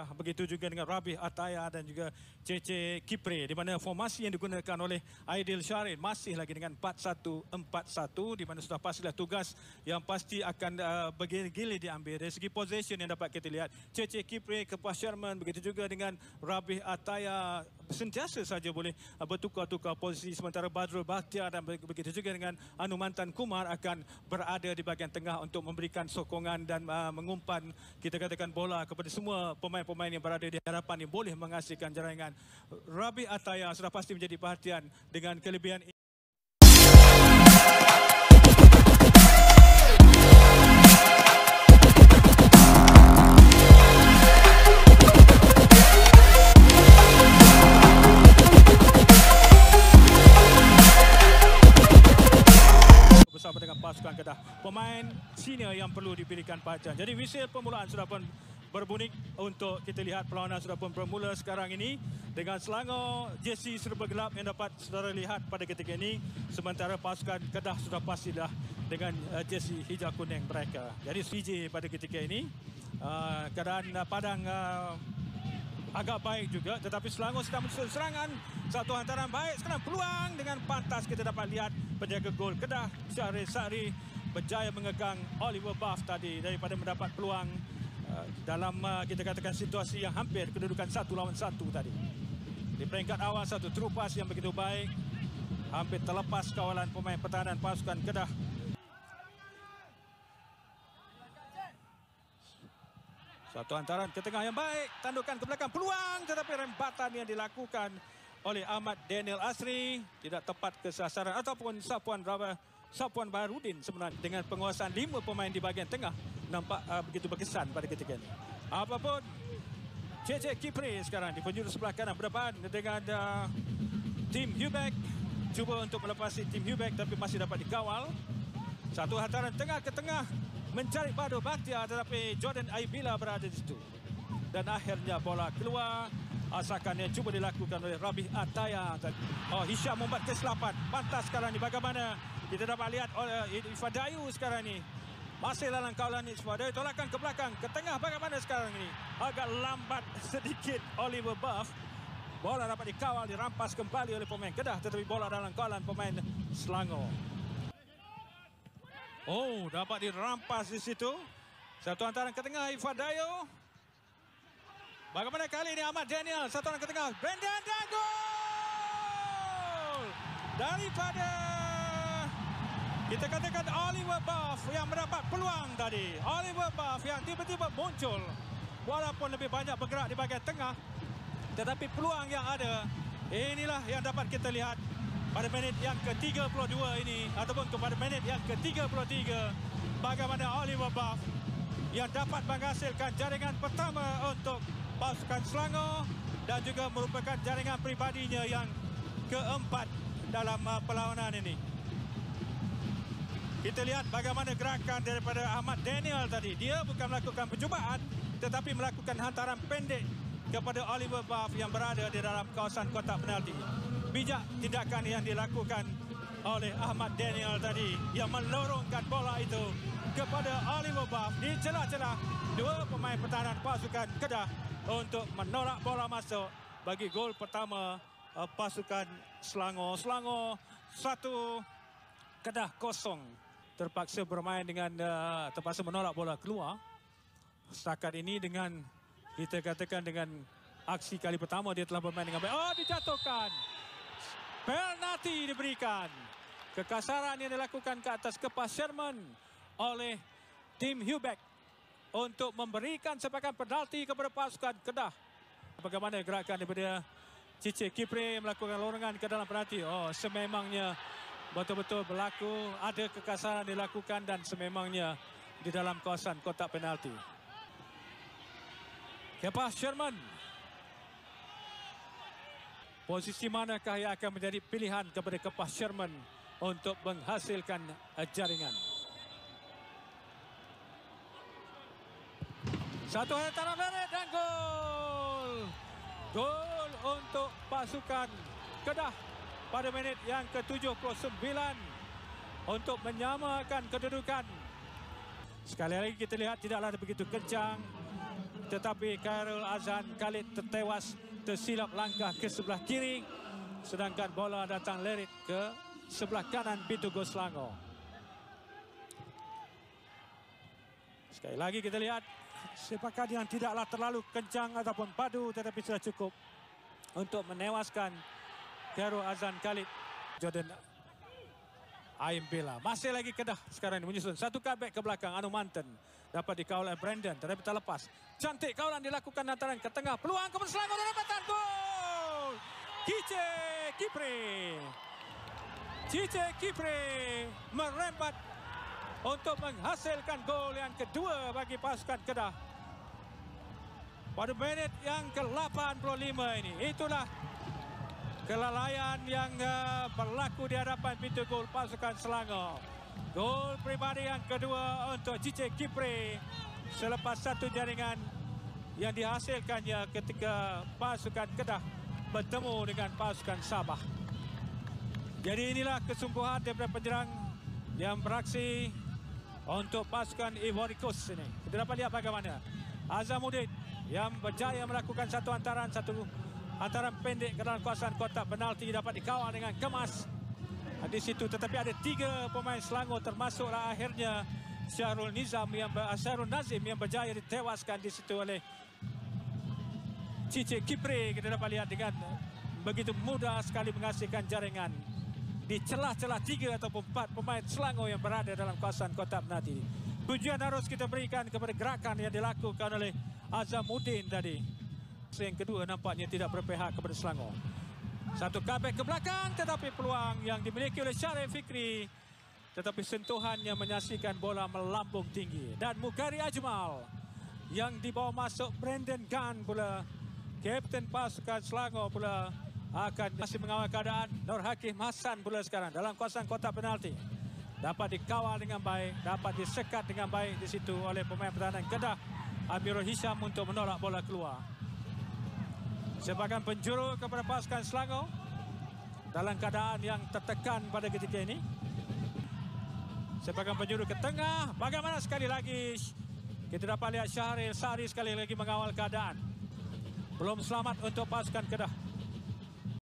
Kedah, begitu juga dengan Rabih Ataya dan juga CC Kipre, di mana formasi yang digunakan oleh Aidil Syarin masih lagi dengan 4-1-4-1, di mana sudah pastilah tugas yang pasti akan bergili-gili diambil. Dari segi possession yang dapat kita lihat, CC Kipre ke Pas Sherman, begitu juga dengan Rabih Ataya sentiasa saja boleh bertukar-tukar posisi, sementara Badrul Bakhtiar dan begitu juga dengan Anumantan Kumar akan berada di bahagian tengah untuk memberikan sokongan dan mengumpan, kita katakan, bola kepada semua pemain-pemain yang berada di hadapan yang boleh menghasilkan jaringan. Rabih Ataya sudah pasti menjadi perhatian dengan kelebihan ini. Bersama dengan pasukan Kedah, pemain senior yang perlu diberikan perhatian. Jadi whistle permulaan sudah pun berbunyi untuk kita lihat perlawanan sudah pun bermula sekarang ini dengan Selangor jersey serba gelap yang dapat saudara lihat pada ketika ini, sementara pasukan Kedah sudah pastilah dengan jersey hijau kuning mereka. Jadi CJ pada ketika ini keadaan padang agak baik juga, tetapi Selangor sedang menyusun serangan. Satu hantaran baik, sekarang peluang dengan pantas kita dapat lihat penjaga gol Kedah Syahrir Sakri berjaya mengegang Oliver Buff tadi daripada mendapat peluang dalam kita katakan situasi yang hampir kedudukan 1 lawan 1 tadi. Di peringkat awal satu terupas yang begitu baik, hampir terlepas kawalan pemain pertahanan pasukan Kedah. Satu hantaran ke tengah yang baik, tandukan ke belakang, peluang, tetapi rembatan yang dilakukan oleh Ahmad Daniel Asri tidak tepat ke sasaran, ataupun Sapuan Baharudin sebenarnya dengan penguasaan 5 pemain di bahagian tengah nampak begitu berkesan pada ketika ini. Apapun, CC Kipre sekarang di penjuru sebelah kanan berdepan dengan tim Hubeck, cuba untuk melepasi tim Hubeck tapi masih dapat dikawal. Satu hantaran tengah ke tengah mencari Badrul Bakhtiar, tetapi Jordan Aibila berada di situ. Dan akhirnya bola keluar. Asakan yang cuba dilakukan oleh Rabih Ataya. Hisham membuat kesilapan. Pantas sekarang ni bagaimana kita dapat lihat oleh Ifadayu sekarang ni. Masih dalam kawalan Ifadayu, tolakan ke belakang, ke tengah bagaimana sekarang ini. Agak lambat sedikit Oliver Buff. Bola dapat dikawal, dirampas kembali oleh pemain Kedah, tetapi bola dalam kawalan pemain Selangor. Oh, dapat dirampas di situ. Satu hantaran ke tengah Ifadayu. Bagaimana kali ini Ahmad Daniel, satu orang ke tengah, Brendan dan gol! Daripada kita katakan Oliver Buff yang mendapat peluang tadi. Oliver Buff yang tiba-tiba muncul, walaupun lebih banyak bergerak di bahagian tengah, tetapi peluang yang ada, inilah yang dapat kita lihat pada minit yang ke-32 ini, ataupun kepada minit yang ke-33, bagaimana Oliver Buff yang dapat menghasilkan jaringan pertama untuk pasukan Selangor dan juga merupakan jaringan peribadinya yang keempat dalam perlawanan ini. Kita lihat bagaimana gerakan daripada Ahmad Daniel tadi. Dia bukan melakukan percubaan tetapi melakukan hantaran pendek kepada Oliver Buff yang berada di dalam kawasan kotak penalti. Bijak tindakan yang dilakukan oleh Ahmad Daniel tadi yang melorongkan bola itu kepada Oliver Buff di celah-celah dua pemain pertahanan pasukan Kedah untuk menolak bola masuk bagi gol pertama pasukan Selangor. Selangor 1, Kedah 0. Terpaksa bermain dengan terpaksa menolak bola keluar. Setakat ini dengan kita katakan dengan aksi kali pertama dia telah bermain dengan baik. Oh, dijatuhkan. Penalti diberikan. Kekasaran yang dilakukan ke atas Kepas Sherman oleh tim Hubeck untuk memberikan sepakan penalti kepada pasukan Kedah. Bagaimana gerakan daripada CC Kipre melakukan lorongan ke dalam penalti. Oh, sememangnya betul-betul berlaku, ada kekasaran dilakukan dan sememangnya di dalam kawasan kotak penalti. Kepas Sherman. Posisi manakah yang akan menjadi pilihan kepada Kepas Sherman untuk menghasilkan jaringan? Satu hantaran pendek dan gol. Gol untuk pasukan Kedah pada minit yang ke-79 untuk menyamakan kedudukan. Sekali lagi kita lihat tidaklah begitu kencang tetapi Khairul Azhan Khalid tertewas tersilap langkah ke sebelah kiri, sedangkan bola datang lerit ke sebelah kanan pintu gol Selangor. Sekali lagi kita lihat sepakan yang tidaklah terlalu kencang ataupun padu, tetapi sudah cukup untuk menewaskan Khairul Azhan Khalid. Jordan Aim Bela masih lagi Kedah sekarang ini menyusun satu cutback ke belakang. Anu Manten dapat dikawal oleh Brandon, tetapi terlepas. Cantik kawalan dilakukan lantaran ke tengah, peluang kepada Selangor dan dapatan gol. Cice Kipre merembat untuk menghasilkan gol yang kedua bagi pasukan Kedah pada menit yang ke-85 ini. Itulah kelalaian yang berlaku di hadapan pintu gol pasukan Selangor. Gol pribadi yang kedua untuk Cice Kipre selepas satu jaringan yang dihasilkannya ketika pasukan Kedah bertemu dengan pasukan Sabah. Jadi inilah kesungguhan daripada penyerang yang beraksi untuk pasukan Ivory Coast ini. Kita dapat lihat bagaimana Azamuddin yang berjaya melakukan satu antaran pendek ke dalam kawasan kotak penalti, dapat dikawal dengan kemas di situ, tetapi ada 3 pemain Selangor termasuklah akhirnya Syahrul Nazim yang berjaya ditewaskan di situ oleh Cice Kipre. Kita dapat lihat dengan begitu mudah sekali menghasilkan jaringan di celah-celah 3 ataupun 4 pemain Selangor yang berada dalam kawasan kotak penalti. Pujian harus kita berikan kepada gerakan yang dilakukan oleh Azamuddin tadi. Yang kedua nampaknya tidak berpihak kepada Selangor. Satu cutback ke belakang, tetapi peluang yang dimiliki oleh Syarif Fikri, tetapi sentuhannya menyaksikan bola melambung tinggi. Dan Mughari Ajmal yang dibawa masuk Brandon Gunn pula, kapten pasukan Selangor pula, akan masih mengawal keadaan. Nur Hakim Hassan pula sekarang dalam kawasan kotak penalti. Dapat dikawal dengan baik, dapat disekat dengan baik di situ oleh pemain pertahanan Kedah, Amirul Hisham, untuk menolak bola keluar. Sepakan penjuru kepada pasukan Selangor dalam keadaan yang tertekan pada ketika ini. Sepakan penjuru ke tengah. Bagaimana sekali lagi kita dapat lihat Syahril Sari sekali lagi mengawal keadaan. Belum selamat untuk pasukan Kedah.